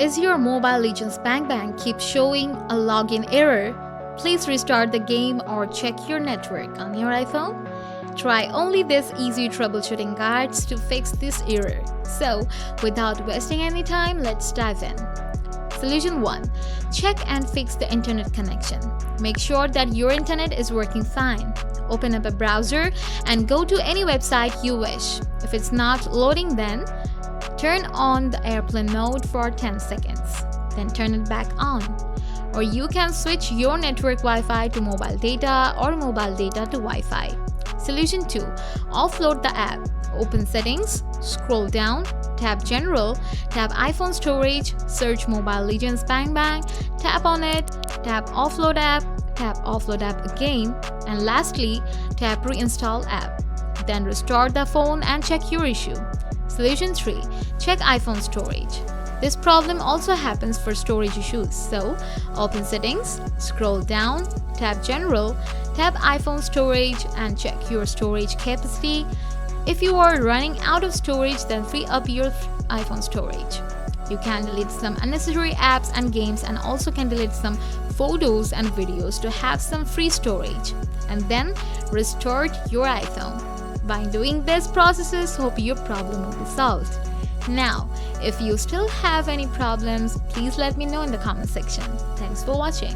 As your Mobile Legends Bang keeps showing a login error, please restart the game or check your network on your iPhone. Try only these easy troubleshooting guides to fix this error. So, without wasting any time, let's dive in. Solution 1. Check and fix the internet connection. Make sure that your internet is working fine. Open up a browser and go to any website you wish. If it's not loading, then turn on the airplane mode for 10 seconds. Then turn it back on. Or you can switch your network Wi-Fi to mobile data or mobile data to Wi-Fi. Solution 2. Offload the app. Open Settings, scroll down, tap General, tap iPhone Storage, search Mobile Legends Bang, tap on it, tap Offload app again, and lastly, tap Reinstall app. Then restore the phone and check your issue. Solution 3. Check iPhone storage. This problem also happens for storage issues, so open Settings, scroll down, tap General, tap iPhone Storage and check your storage capacity. If you are running out of storage, then free up your iPhone storage. You can delete some unnecessary apps and games and also can delete some photos and videos to have some free storage. And then restore your iPhone. By doing these processes, hope your problem will be solved. Now, if you still have any problems, please let me know in the comment section. Thanks for watching.